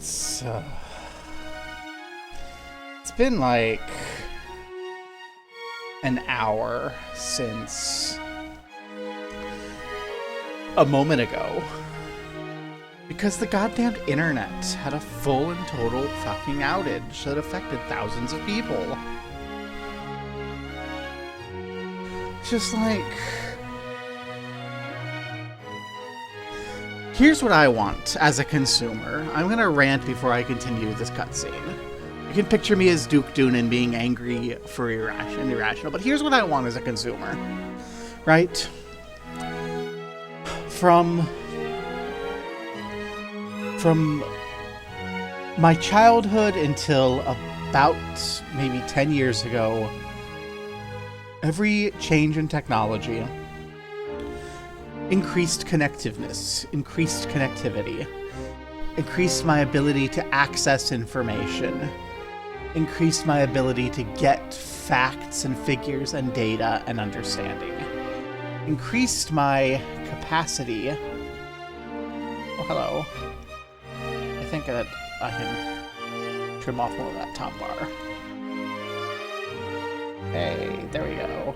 It's been like an hour since a moment ago. Because the goddamn internet had a full and total fucking outage that affected thousands of people. It's just like... Here's what I want as a consumer. I'm gonna rant before I continue this cutscene. You can picture me as Duke Doonan being angry for irrational, but here's what I want as a consumer. Right? From my childhood until about maybe 10 years ago, every change in technology increased connectivity, increased my ability to access information, increased my ability to get facts and figures and data and understanding, increased my capacity. Oh, hello. I think that I can trim off more of that top bar. Hey, there we go.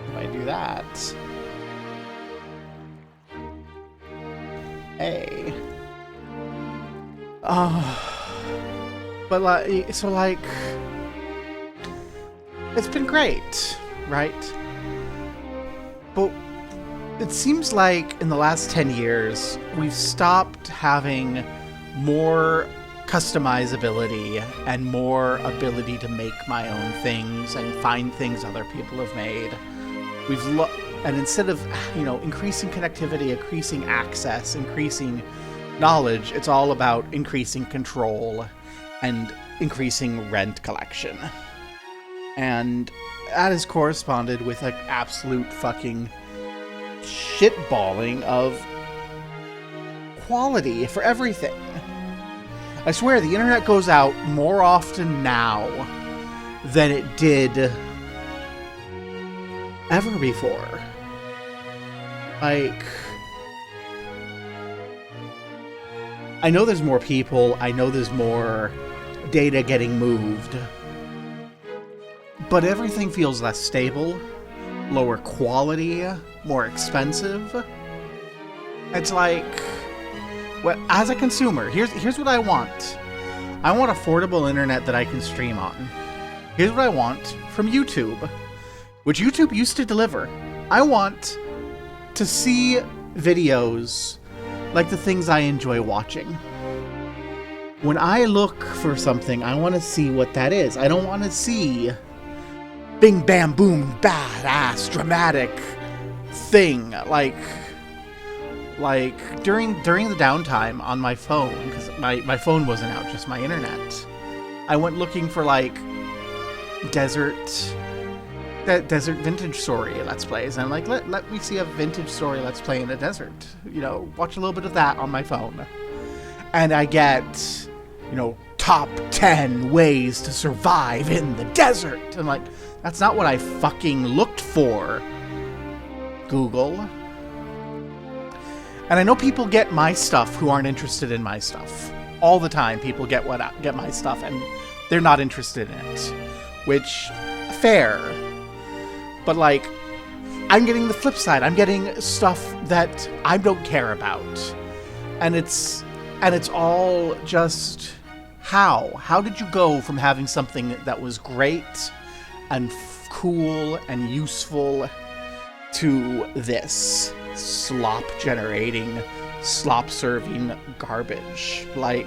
If I do that... Hey. But like, so like, it's been great, right? But it seems like in the last 10 years, we've stopped having more customizability and more ability to make my own things and find things other people have made. And instead of, increasing connectivity, increasing access, increasing knowledge, it's all about increasing control and increasing rent collection. And that has corresponded with an absolute fucking shitballing of quality for everything. I swear, the internet goes out more often now than it did ever before. Like, I know there's more people, I know there's more data getting moved, but everything feels less stable, lower quality, more expensive. It's like, well, as a consumer, here's what I want. I want affordable internet that I can stream on. Here's what I want from YouTube, which YouTube used to deliver. I want to see videos like the things I enjoy watching. When I look for something, I want to see what that is. I don't want to see bing, bam, boom, badass, dramatic thing. Like during the downtime on my phone, because my phone wasn't out, just my internet, I went looking for like desert vintage story Let's Plays, and I'm like, let me see a vintage story Let's Play in a desert. Watch a little bit of that on my phone. And I get, top 10 ways to survive in the desert. And like, that's not what I fucking looked for, Google. And I know people get my stuff who aren't interested in my stuff. All the time, people get my stuff and they're not interested in it. Which, fair. But like, I'm getting the flip side. I'm getting stuff that I don't care about. And it's all just how did you go from having something that was great and cool and useful to this slop generating, slop serving garbage? Like,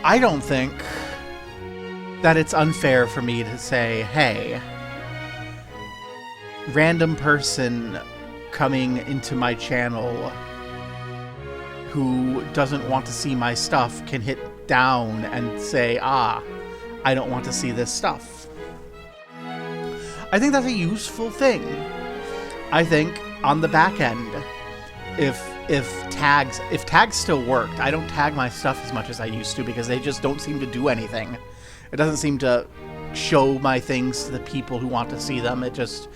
I don't think that it's unfair for me to say, hey, random person coming into my channel who doesn't want to see my stuff can hit down and say, I don't want to see this stuff. I think that's a useful thing. I think on the back end, if tags still worked, I don't tag my stuff as much as I used to because they just don't seem to do anything. It doesn't seem to show my things to the people who want to see them. It just,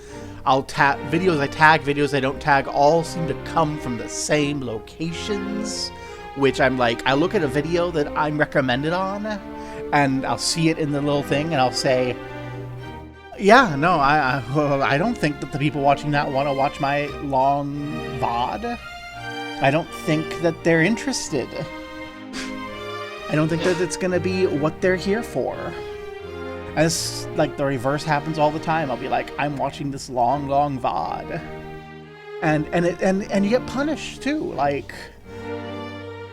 I'll tag videos I don't tag, all seem to come from the same locations, which I'm like, I look at a video that I'm recommended on, and I'll see it in the little thing, and I'll say, yeah, no, I don't think that the people watching that want to watch my long VOD. I don't think that they're interested. I don't think that it's going to be what they're here for. And it's like the reverse happens all the time. I'll be like, I'm watching this long VOD. And you get punished too. Like,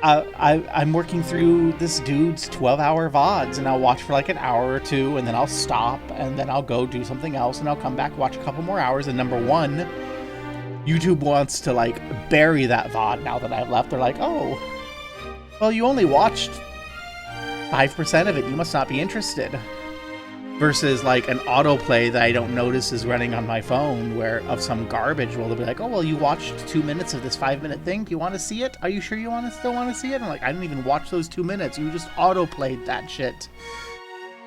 I'm working through this dude's 12-hour VODs, and I'll watch for like an hour or two, and then I'll stop, and then I'll go do something else, and I'll come back, watch a couple more hours, and number one, YouTube wants to like bury that VOD now that I've left. They're like, oh, well, you only watched 5% of it, you must not be interested. Versus like an autoplay that I don't notice is running on my phone where of some garbage, well, they'll be like, oh, well, you watched 2 minutes of this 5-minute thing. Do you want to see it? Are you sure you still want to see it? I'm like, I didn't even watch those 2 minutes. You just autoplayed that shit.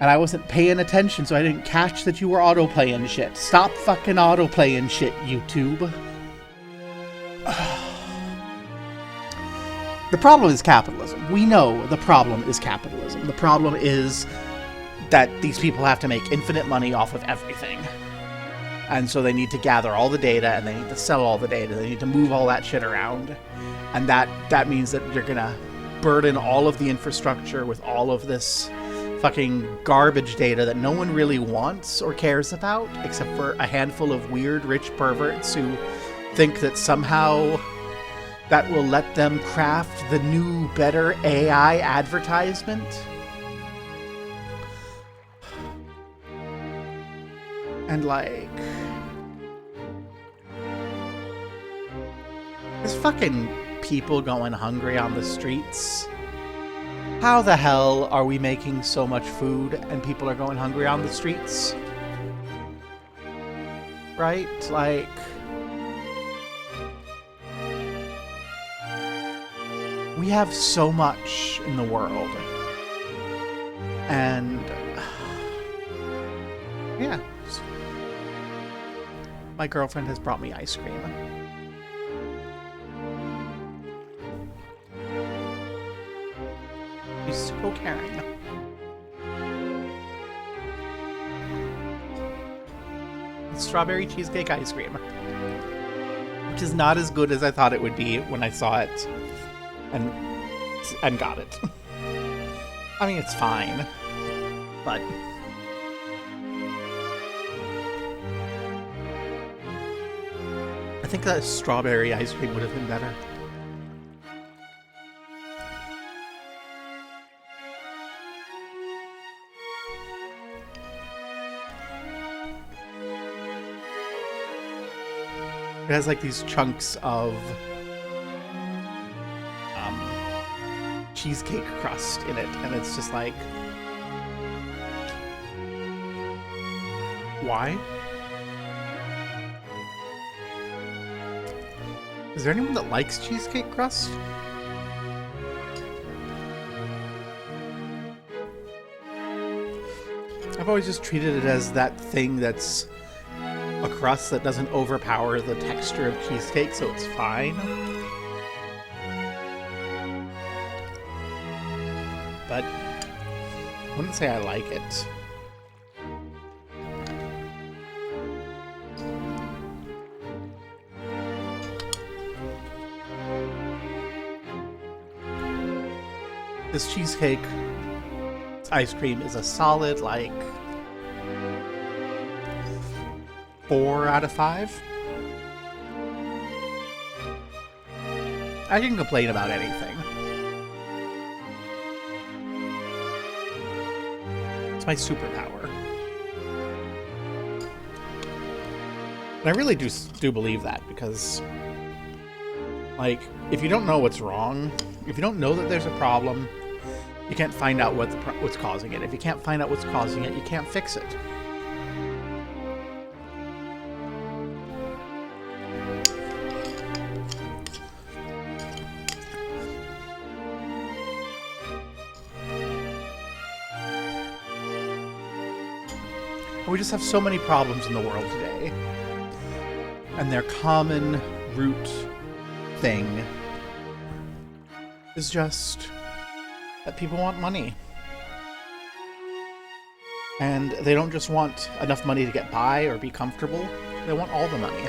And I wasn't paying attention, so I didn't catch that you were autoplaying shit. Stop fucking autoplaying shit, YouTube. The problem is capitalism. We know the problem is capitalism. The problem is that these people have to make infinite money off of everything. And so they need to gather all the data, and they need to sell all the data. They need to move all that shit around. And that means that you're gonna burden all of the infrastructure with all of this fucking garbage data that no one really wants or cares about, except for a handful of weird rich perverts who think that somehow that will let them craft the new, better AI advertisement. And like, there's fucking people going hungry on the streets. How the hell are we making so much food and people are going hungry on the streets? Right? Like, we have so much in the world. And yeah. My girlfriend has brought me ice cream. She's so caring. It's strawberry cheesecake ice cream, which is not as good as I thought it would be when I saw it and got it. I mean, it's fine, but I think that strawberry ice cream would have been better. It has like these chunks of cheesecake crust in it, and it's just like, why? Is there anyone that likes cheesecake crust? I've always just treated it as that thing that's a crust that doesn't overpower the texture of cheesecake, so it's fine. But I wouldn't say I like it. This cheesecake ice cream is a solid, like, 4 out of 5. I can complain about anything. It's my superpower. And I really do believe that, because, like, if you don't know what's wrong, if you don't know that there's a problem, you can't find out what's causing it. If you can't find out what's causing it, you can't fix it. We just have so many problems in the world today. And their common root thing is just that people want money. And they don't just want enough money to get by or be comfortable. They want all the money.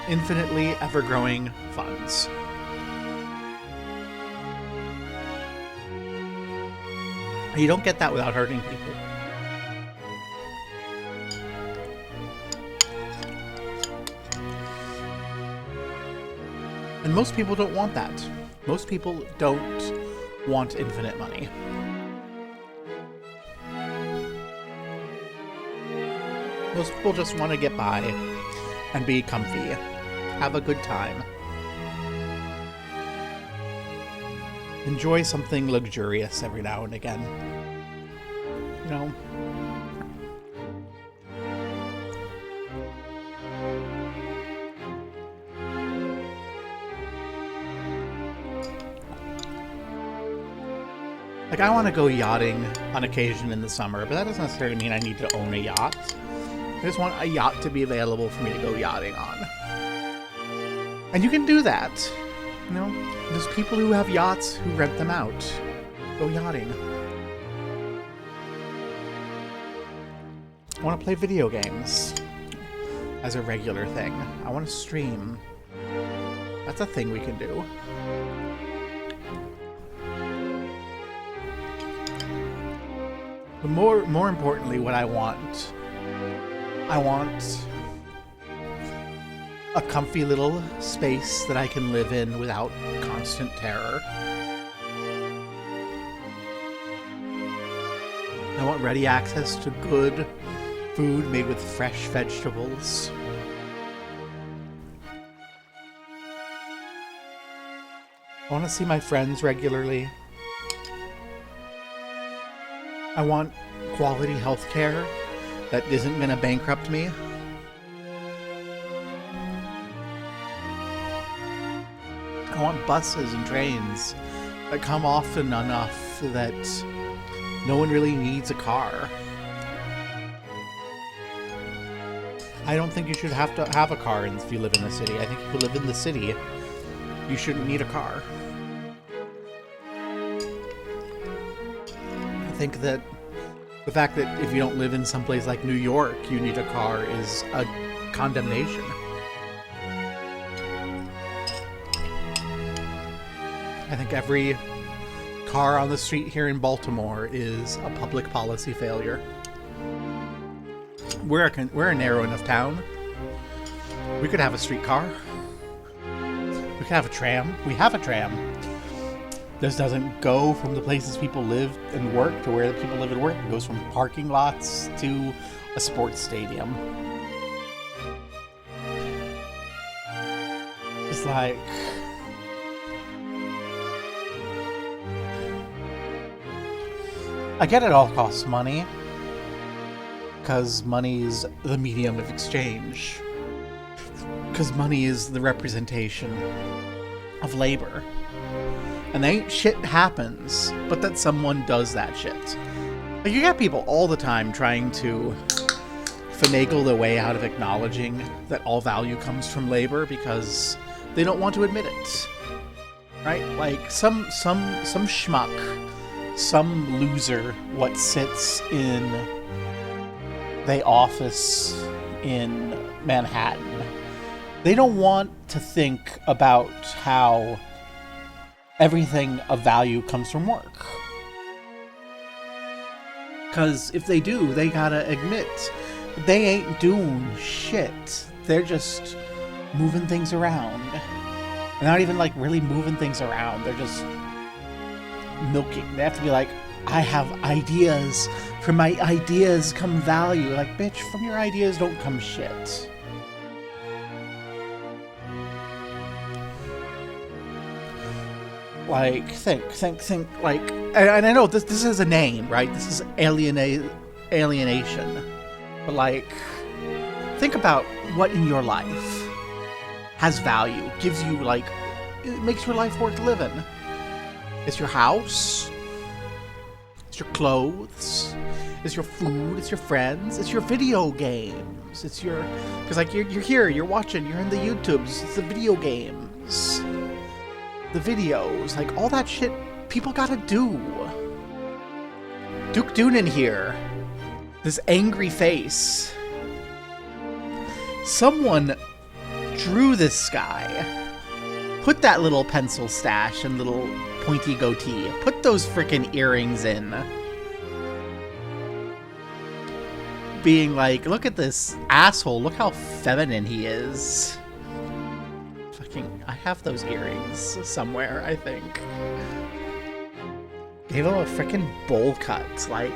Infinitely ever-growing funds. You don't get that without hurting people. And most people don't want that. Most people don't want infinite money. Most people just want to get by and be comfy. Have a good time. Enjoy something luxurious every now and again. You know? Like, I want to go yachting on occasion in the summer, but that doesn't necessarily mean I need to own a yacht. I just want a yacht to be available for me to go yachting on. And you can do that. You know, there's people who have yachts who rent them out. Go yachting. I want to play video games as a regular thing. I want to stream. That's a thing we can do. But more importantly, what I want a comfy little space that I can live in without constant terror. I want ready access to good food made with fresh vegetables. I want to see my friends regularly. I want quality health care that isn't going to bankrupt me. I want buses and trains that come often enough that no one really needs a car. I don't think you should have to have a car if you live in the city. I think if you live in the city, you shouldn't need a car. I think that the fact that if you don't live in someplace like New York, you need a car is a condemnation. I think every car on the street here in Baltimore is a public policy failure. We're a narrow enough town. We could have a streetcar. We could have a tram. We have a tram. This doesn't go from the places people live and work to where the people live and work. It goes from parking lots to a sports stadium. It's like... I get it all costs money, because money is the medium of exchange. Because money is the representation of labor. And ain't shit happens, but that someone does that shit. Like, you get people all the time trying to finagle their way out of acknowledging that all value comes from labor because they don't want to admit it. Right? Like, some schmuck, some loser what sits in the office in Manhattan, they don't want to think about how everything of value comes from work. Because if they do, they gotta admit they ain't doing shit. They're just moving things around. They're not even like really moving things around. They're just milking. They have to be like, I have ideas. From my ideas come value. Like, bitch, from your ideas don't come shit. Like, think, like, and I know this is a name, right? This is alienation. But, like, think about what in your life has value, gives you, like, it makes your life worth living. It's your house, It's your clothes. It's your food. It's your friends. It's your video games. It's your... Because, like, you're here, you're watching, you're in the YouTubes. It's the video games. The videos. Like, all that shit people gotta do. Duke Doonan here. This angry face. Someone drew this guy. Put that little pencil stash and little pointy goatee. Put those frickin' earrings in. Being like, look at this asshole. Look how feminine he is. Fucking, I have those earrings somewhere, I think. Gave him a frickin' bowl cut. Like,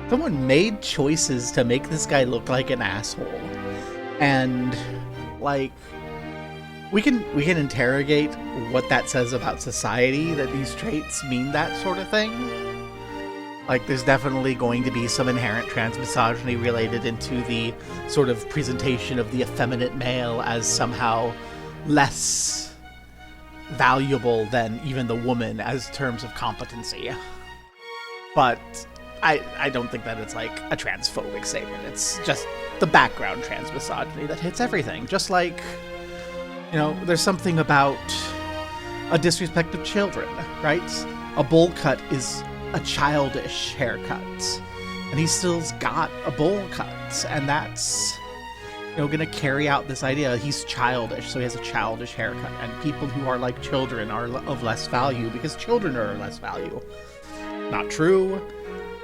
someone made choices to make this guy look like an asshole. And, like... We can interrogate what that says about society, that these traits mean that sort of thing. Like, there's definitely going to be some inherent transmisogyny related into the sort of presentation of the effeminate male as somehow less valuable than even the woman as terms of competency. But I don't think that it's like a transphobic statement. It's just the background transmisogyny that hits everything. Just like... You know, there's something about a disrespect of children, right? A bowl cut is a childish haircut. And he still's got a bowl cut. And that's, you know, gonna carry out this idea. He's childish, so he has a childish haircut. And people who are like children are of less value because children are of less value. Not true.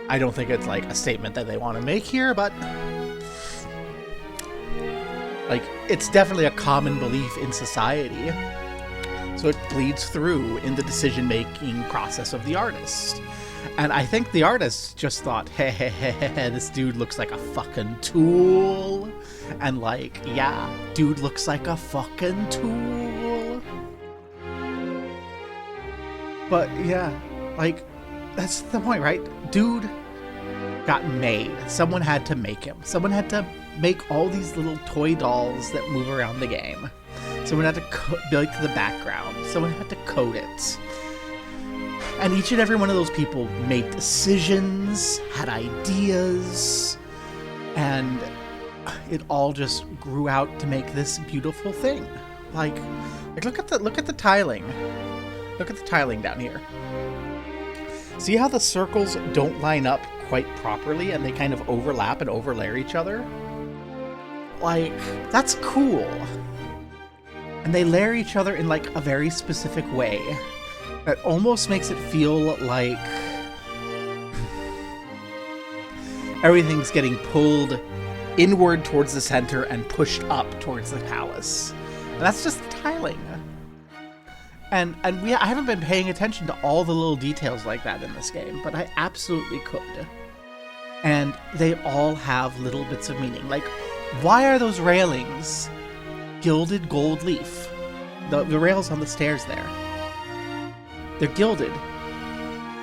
I don't think it's like a statement that they want to make here, but... Like, it's definitely a common belief in society. So it bleeds through in the decision-making process of the artist. And I think the artist just thought, hey, this dude looks like a fucking tool. And like, yeah, dude looks like a fucking tool. But yeah, like, that's the point, right? Dude got made. Someone had to make him. Someone had to make all these little toy dolls that move around the game. Someone had to build the background. Someone had to code it. And each and every one of those people made decisions, had ideas, and it all just grew out to make this beautiful thing. Like look at the tiling. Look at the tiling down here. See how the circles don't line up quite properly and they kind of overlap and overlay each other? Like, that's cool. And they layer each other in like a very specific way that almost makes it feel like everything's getting pulled inward towards the center and pushed up towards the palace. And that's just the tiling. And I haven't been paying attention to all the little details like that in this game, but I absolutely could. And they all have little bits of meaning. Like, why are those railings gilded gold leaf? The rails on the stairs there. They're gilded.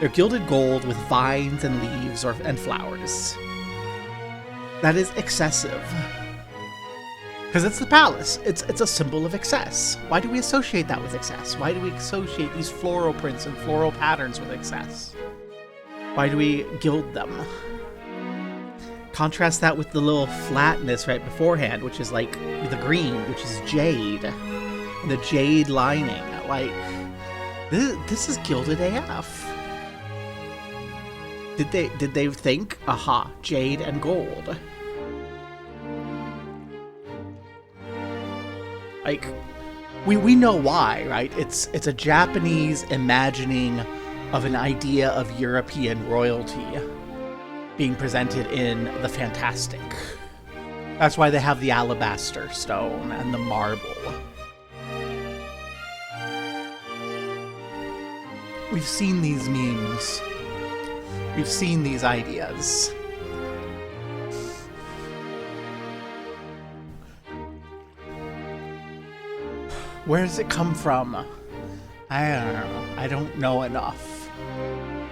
They're gilded gold with vines and leaves and flowers. That is excessive. Because it's the palace. It's a symbol of excess. Why do we associate that with excess? Why do we associate these floral prints and floral patterns with excess? Why do we gild them? Contrast that with the little flatness right beforehand, which is like the green, which is jade. And the jade lining. Like, this is gilded AF. Did they think, aha, jade and gold? Like, we know why, right? It's a Japanese imagining of an idea of European royalty being presented in the fantastic. That's why they have the alabaster stone and the marble. We've seen these memes. We've seen these ideas. Where does it come from? I don't know. I don't know enough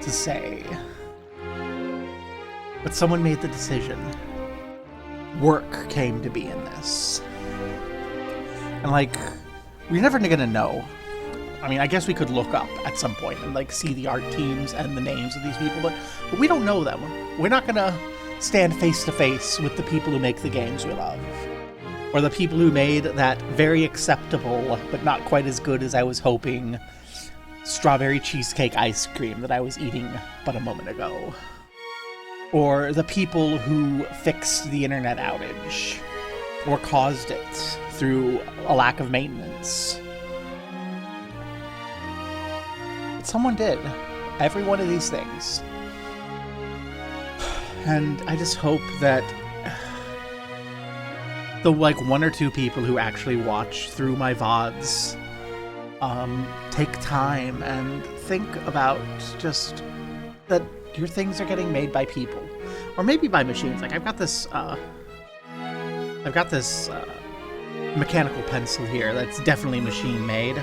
to say. But someone made the decision. Work came to be in this. And like, we're never gonna know I mean, I guess we could look up at some point and like see the art teams and the names of these people, but we don't know them. We're not gonna stand face to face with the people who make the games we love, or the people who made that very acceptable but not quite as good as I was hoping strawberry cheesecake ice cream that I was eating but a moment ago, or the people who fixed the internet outage or caused it through a lack of maintenance. But someone did every one of these things. And I just hope that the like 1 or 2 people who actually watch through my VODs take time and think about just that your things are getting made by people, or maybe by machines. Like I've got this mechanical pencil here that's definitely machine made.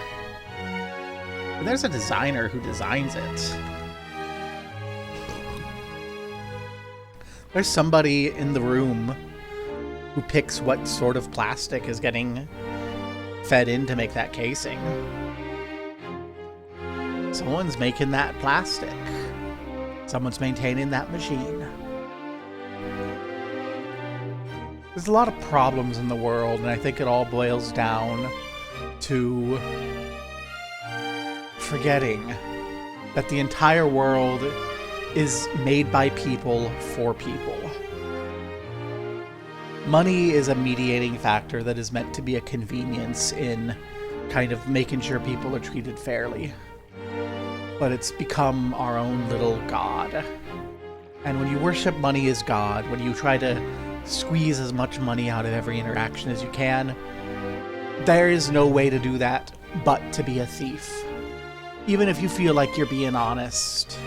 But there's a designer who designs it. There's somebody in the room who picks what sort of plastic is getting fed in to make that casing. Someone's making that plastic. Someone's maintaining that machine. There's a lot of problems in the world, and I think it all boils down to forgetting that the entire world is made by people for people. Money is a mediating factor that is meant to be a convenience in kind of making sure people are treated fairly. But it's become our own little god. And when you worship money as God, when you try to squeeze as much money out of every interaction as you can, there is no way to do that but to be a thief. Even if you feel like you're being honest,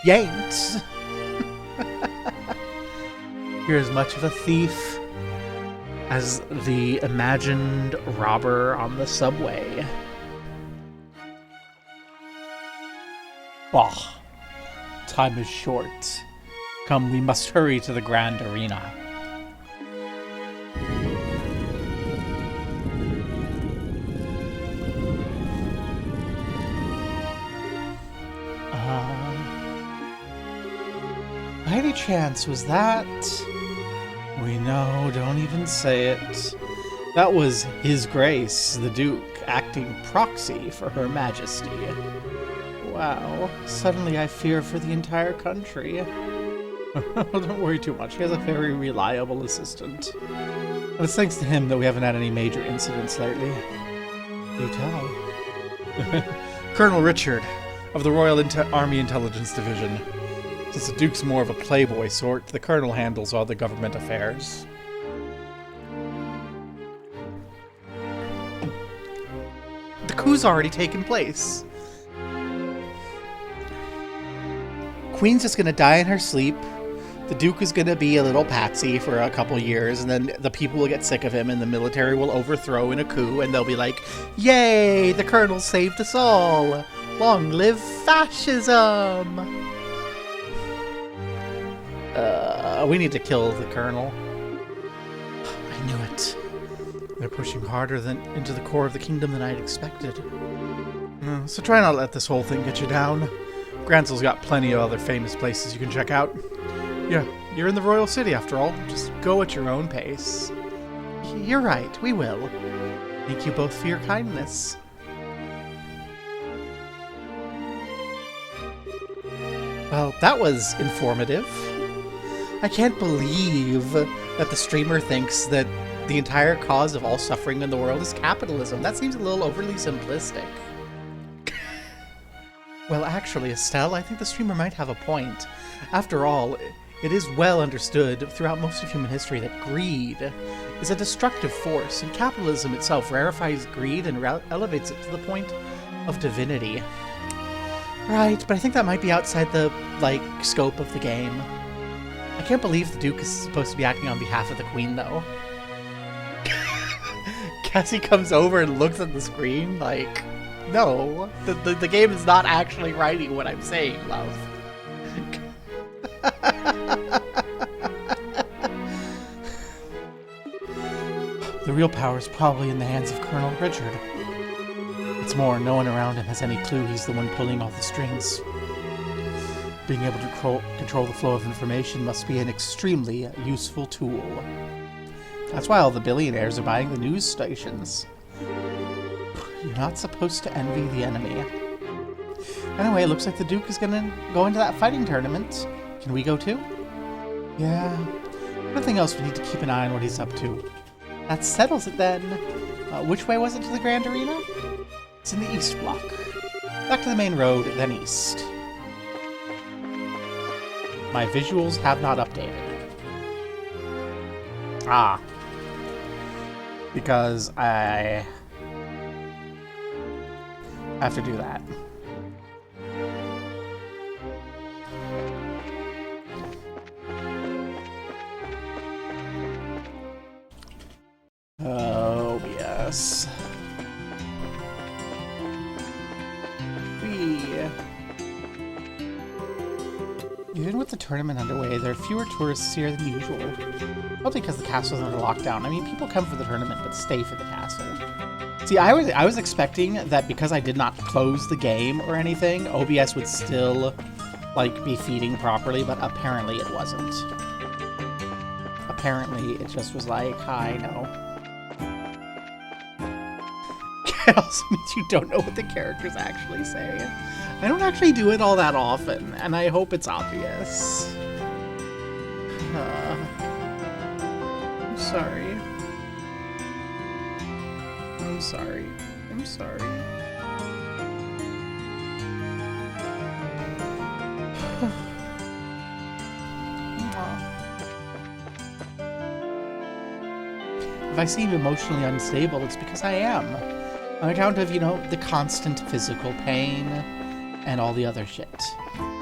you ain't. You're as much of a thief as the imagined robber on the subway. Oh, time is short. Come, we must hurry to the grand arena. By any chance, was that... We know, don't even say it. That was His Grace, the Duke, acting proxy for Her Majesty. Wow, suddenly I fear for the entire country. Don't worry too much, he has a very reliable assistant. But it's thanks to him that we haven't had any major incidents lately. You tell. Colonel Richard, of the Royal Army Intelligence Division. Since the Duke's more of a playboy sort, the Colonel handles all the government affairs. The coup's already taken place. Queen's just gonna die in her sleep. The Duke is gonna be a little patsy for a couple years, and then the people will get sick of him, and the military will overthrow in a coup, and they'll be like, "Yay! The Colonel saved us all! Long live fascism!" We need to kill the Colonel. I knew it. They're pushing harder into the core of the kingdom than I'd expected. So try not to let this whole thing get you down. Gransel's got plenty of other famous places you can check out. Yeah, you're in the royal city after all. Just go at your own pace. You're right, we will. Thank you both for your kindness. Well, that was informative. I can't believe that the streamer thinks that the entire cause of all suffering in the world is capitalism. That seems a little overly simplistic. Well, actually, Estelle, I think the streamer might have a point. After all, it is well understood throughout most of human history that greed is a destructive force, and capitalism itself rarefies greed and elevates it to the point of divinity. Right, but I think that might be outside the, scope of the game. I can't believe the Duke is supposed to be acting on behalf of the Queen, though. Cassie comes over and looks at the screen like, no, the game is not actually writing what I'm saying, love. The real power is probably in the hands of Colonel Richard. It's more, no one around him has any clue he's the one pulling all the strings. Being able to control the flow of information must be an extremely useful tool. That's why all the billionaires are buying the news stations. You're not supposed to envy the enemy. Anyway, it looks like the Duke is gonna go into that fighting tournament. Can we go too? Yeah. Nothing else, we need to keep an eye on what he's up to. That settles it then. Which way was it to the Grand Arena? It's in the East Block. Back to the main road, then east. My visuals have not updated. Ah. Because I have to do that. Oh, yes. Even with the tournament underway, there are fewer tourists here than usual. Probably because the castle is under lockdown. I mean, people come for the tournament, but stay for the castle. See, I was expecting that because I did not close the game or anything, OBS would still, like, be feeding properly, but apparently it wasn't. Apparently, it just was like, hi, no. It also means you don't know what the characters actually say. I don't actually do it all that often, and I hope it's obvious. I'm sorry. I'm sorry. I'm sorry. If I seem emotionally unstable, it's because I am. On account of, you know, the constant physical pain and all the other shit.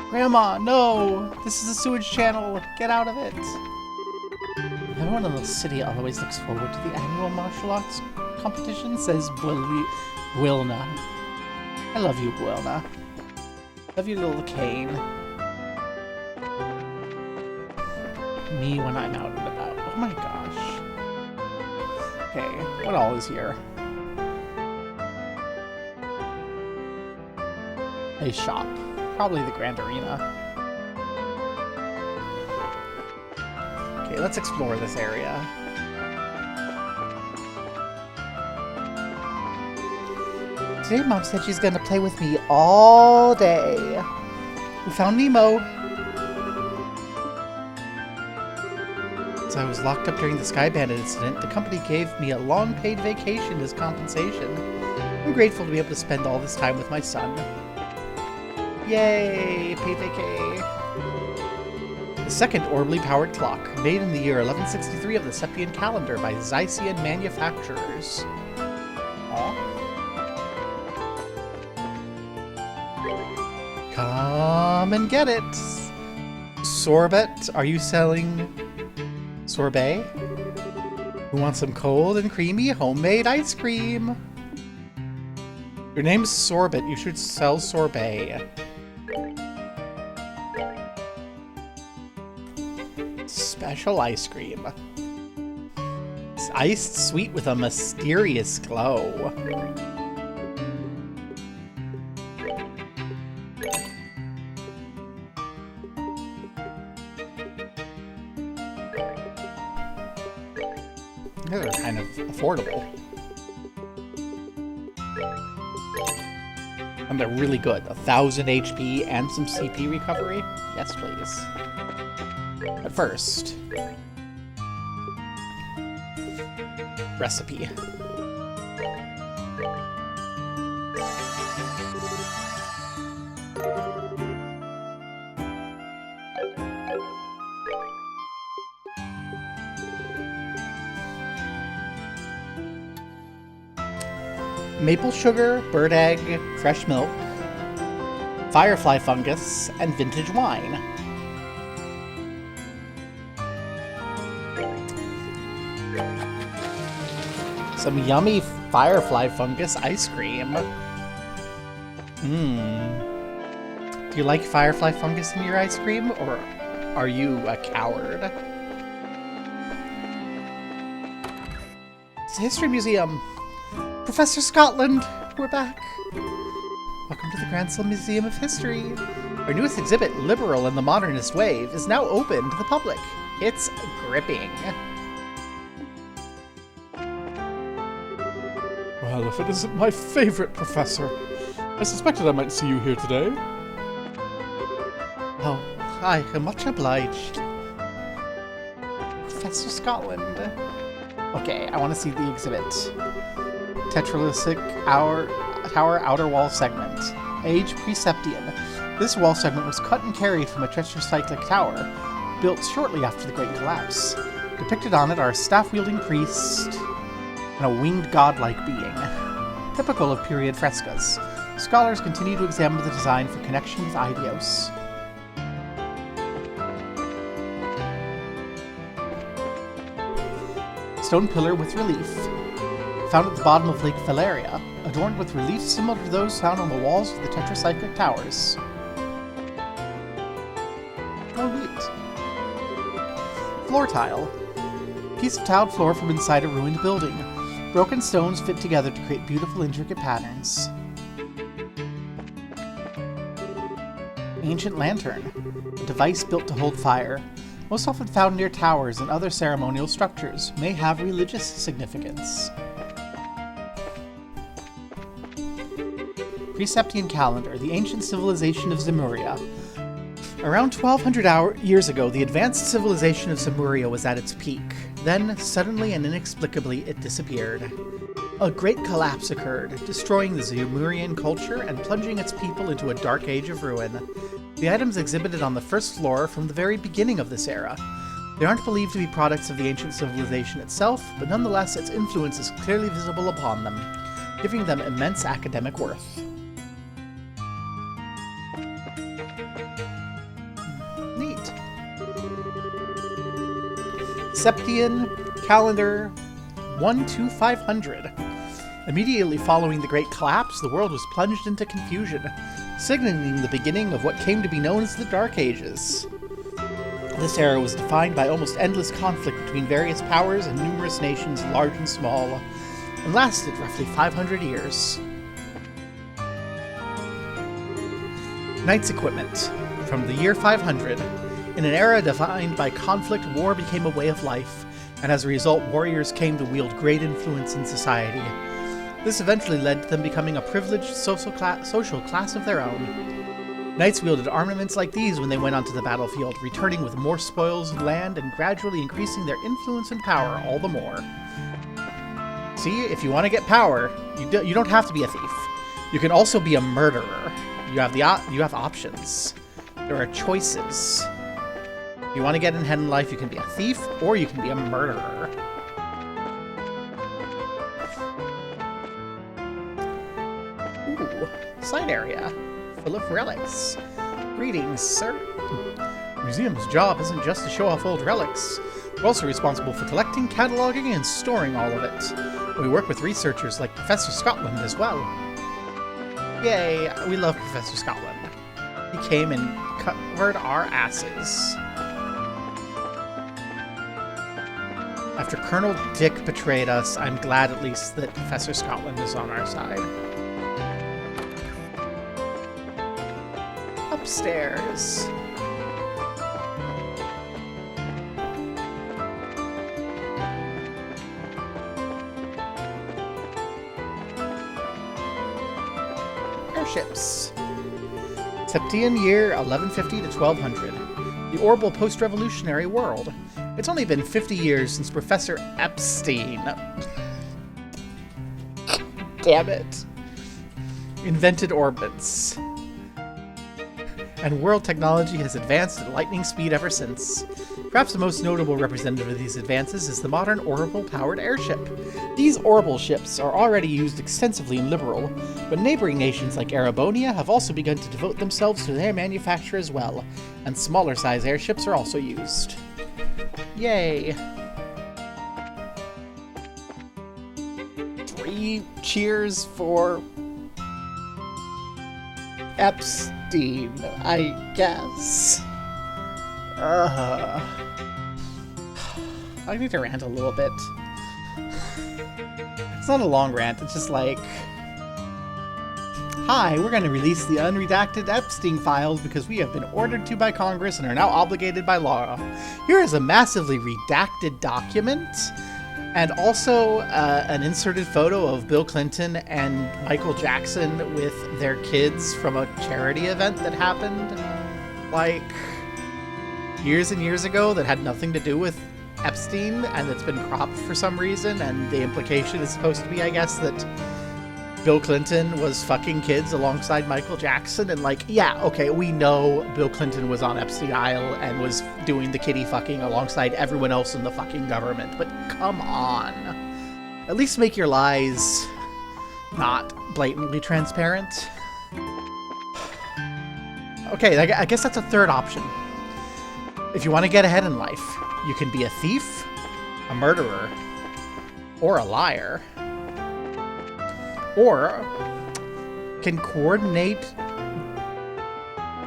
Grandma, no! This is a sewage channel! Get out of it! Everyone in the city always looks forward to the annual martial arts competition, says Wilna. I love you, Wilna. Love you, little cane. Me when I'm out and about. Oh my gosh. Okay, what all is here? A shop. Probably the Grand Arena. Okay, let's explore this area. Today Mom said she's gonna play with me all day. We found Nemo. Since I was locked up during the Sky Bandit incident, the company gave me a long paid vacation as compensation. I'm grateful to be able to spend all this time with my son. Yay! Paid vacay! The second orbally powered clock, made in the year 1163 of the Septian calendar by Zycian manufacturers. Aww. Come and get it! Sorbet, are you selling sorbet? Who wants some cold and creamy homemade ice cream? Your name's Sorbet, you should sell sorbet. Special ice cream. It's iced sweet with a mysterious glow. These are kind of affordable. And they're really good. 1,000 HP and some CP recovery? Yes, please. But first, recipe. Maple sugar, bird egg, fresh milk, firefly fungus, and vintage wine. Some yummy firefly fungus ice cream. Do you like firefly fungus in your ice cream, or are you a coward? It's a history museum. Professor Scotland, we're back. Welcome to the Grandsell Museum of History. Our newest exhibit, Liberal and the Modernist Wave, is now open to the public. It's gripping. Well, if it isn't my favorite professor. I suspected I might see you here today. Oh, I am much obliged. Professor Scotland. Okay, I want to see the exhibit. Tetralisic Tower Outer Wall Segment. Age Preceptian. This wall segment was cut and carried from a tetracyclic tower, built shortly after the Great Collapse. Depicted on it are a staff-wielding priest and a winged godlike being. Typical of period frescoes. Scholars continue to examine the design for connection with Idios. Stone pillar with relief. Found at the bottom of Lake Valeria, adorned with reliefs similar to those found on the walls of the tetracyclic towers. Oh, neat. Floor tile. Piece of tiled floor from inside a ruined building. Broken stones fit together to create beautiful, intricate patterns. Ancient lantern. A device built to hold fire. Most often found near towers and other ceremonial structures, may have religious significance. Preceptian calendar, the ancient civilization of Zemuria. Around 1200 years ago, the advanced civilization of Zemuria was at its peak. Then, suddenly and inexplicably, it disappeared. A great collapse occurred, destroying the Zemurian culture and plunging its people into a dark age of ruin. The items exhibited on the first floor from the very beginning of this era. They aren't believed to be products of the ancient civilization itself, but nonetheless its influence is clearly visible upon them, giving them immense academic worth. Neat. Septian Calendar 12500. Immediately following the Great Collapse, the world was plunged into confusion, signaling the beginning of what came to be known as the Dark Ages. This era was defined by almost endless conflict between various powers and numerous nations, large and small, and lasted roughly 500 years. Knight's equipment. From the year 500, in an era defined by conflict, war became a way of life, and as a result, warriors came to wield great influence in society. This eventually led to them becoming a privileged social class of their own. Knights wielded armaments like these when they went onto the battlefield, returning with more spoils of land and gradually increasing their influence and power all the more. See, if you want to get power, you don't have to be a thief. You can also be a murderer. You have options. There are choices. If you want to get ahead in life, you can be a thief or you can be a murderer. Ooh, side area full of relics. Greetings, sir. The museum's job isn't just to show off old relics. We're also responsible for collecting, cataloging, and storing all of it. We work with researchers like Professor Scotland as well. Yay, we love Professor Scotland. He came and covered our asses. After Colonel Dick betrayed us, I'm glad at least that Professor Scotland is on our side. Upstairs. Airships. Septian year 1150 to 1200. The orbital post-revolutionary world. It's only been 50 years since Professor Epstein... Damn it. Invented orbits. And world technology has advanced at lightning speed ever since. Perhaps the most notable representative of these advances is the modern orbital-powered airship. These orbital ships are already used extensively in Liberal, but neighboring nations like Erebonia have also begun to devote themselves to their manufacture as well, and smaller-size airships are also used. Yay! 3 cheers for Epstein, I guess. I need to rant a little bit. It's not a long rant, it's just like... Hi, we're going to release the unredacted Epstein files because we have been ordered to by Congress and are now obligated by law. Here is a massively redacted document, and also an inserted photo of Bill Clinton and Michael Jackson with their kids from a charity event that happened, like, years and years ago that had nothing to do with Epstein, and it's been cropped for some reason, and the implication is supposed to be, I guess, that Bill Clinton was fucking kids alongside Michael Jackson, and like, yeah, okay, we know Bill Clinton was on Epstein Isle and was doing the kitty fucking alongside everyone else in the fucking government, but come on. At least make your lies not blatantly transparent. Okay, I guess that's a third option. If you want to get ahead in life, you can be a thief, a murderer, or a liar. Or can coordinate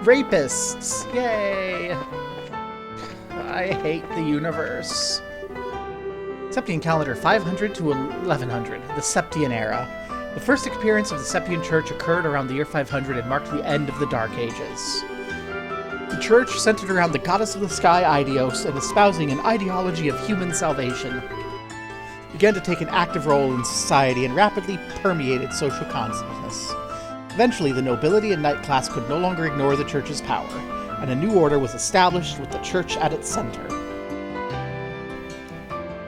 rapists. Yay! I hate the universe. Septian calendar 500 to 1100, the Septian era. The first appearance of the Septian Church occurred around the year 500 and marked the end of the Dark Ages. The church centered around the goddess of the sky, Eidos, and espousing an ideology of human salvation, began to take an active role in society and rapidly permeated social consciousness. Eventually, the nobility and knight class could no longer ignore the church's power, and a new order was established with the church at its center.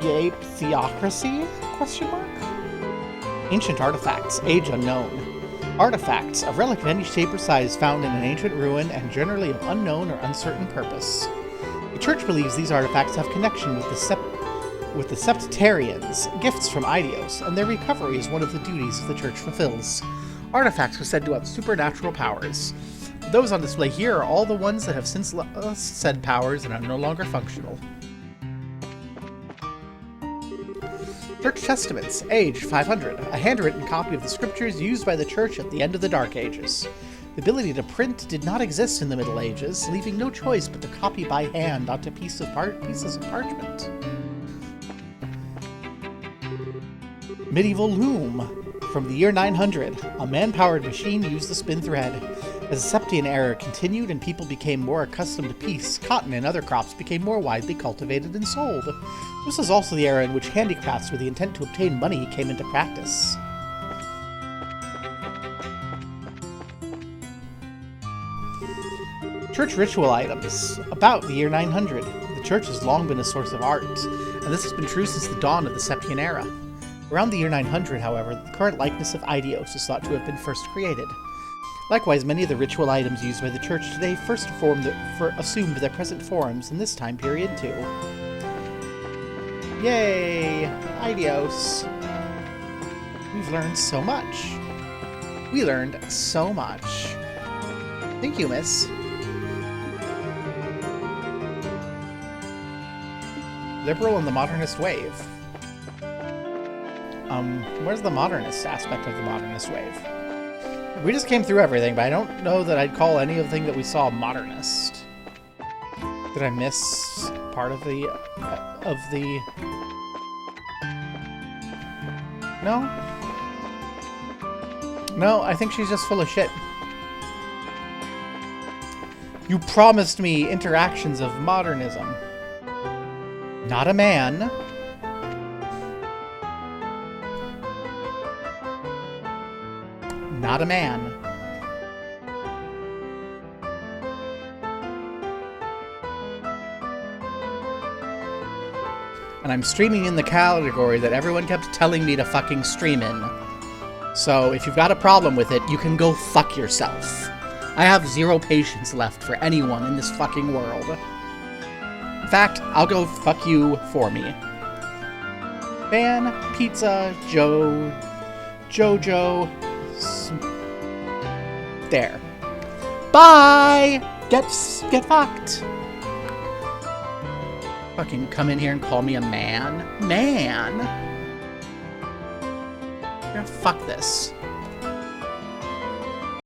Yay, theocracy? Question mark? Ancient artifacts, age unknown. Artifacts, a relic of any shape or size found in an ancient ruin and generally of unknown or uncertain purpose. The church believes these artifacts have connection with the Septarians, gifts from Eidos, and their recovery is one of the duties the church fulfills. Artifacts are said to have supernatural powers. Those on display here are all the ones that have since lost said powers and are no longer functional. Church Testaments, age 500, a handwritten copy of the scriptures used by the church at the end of the Dark Ages. The ability to print did not exist in the Middle Ages, leaving no choice but to copy by hand onto pieces of parchment. Medieval loom. From the year 900, a man-powered machine used the spin thread. As the Septian era continued and people became more accustomed to peace, cotton and other crops became more widely cultivated and sold. This was also the era in which handicrafts with the intent to obtain money came into practice. Church ritual items. About the year 900, the church has long been a source of art, and this has been true since the dawn of the Septian era. Around the year 900, however, the current likeness of Eidos is thought to have been first created. Likewise, many of the ritual items used by the church today first assumed their present forms in this time period too. Yay! Eidos! We've learned so much. We learned so much. Thank you, miss. Liberal and the modernist wave. Where's the modernist aspect of the modernist wave? We just came through everything, but I don't know that I'd call anything that we saw modernist. Did I miss part of the... No? No, I think she's just full of shit. You promised me interactions of modernism. Not a man. Not a man. And I'm streaming in the category that everyone kept telling me to fucking stream in. So if you've got a problem with it, you can go fuck yourself. I have zero patience left for anyone in this fucking world. In fact, I'll go fuck you for me. Van, Pizza, Joe, Jojo... There. Bye! Get fucked! Fucking come in here and call me a man? Man? Yeah, fuck this.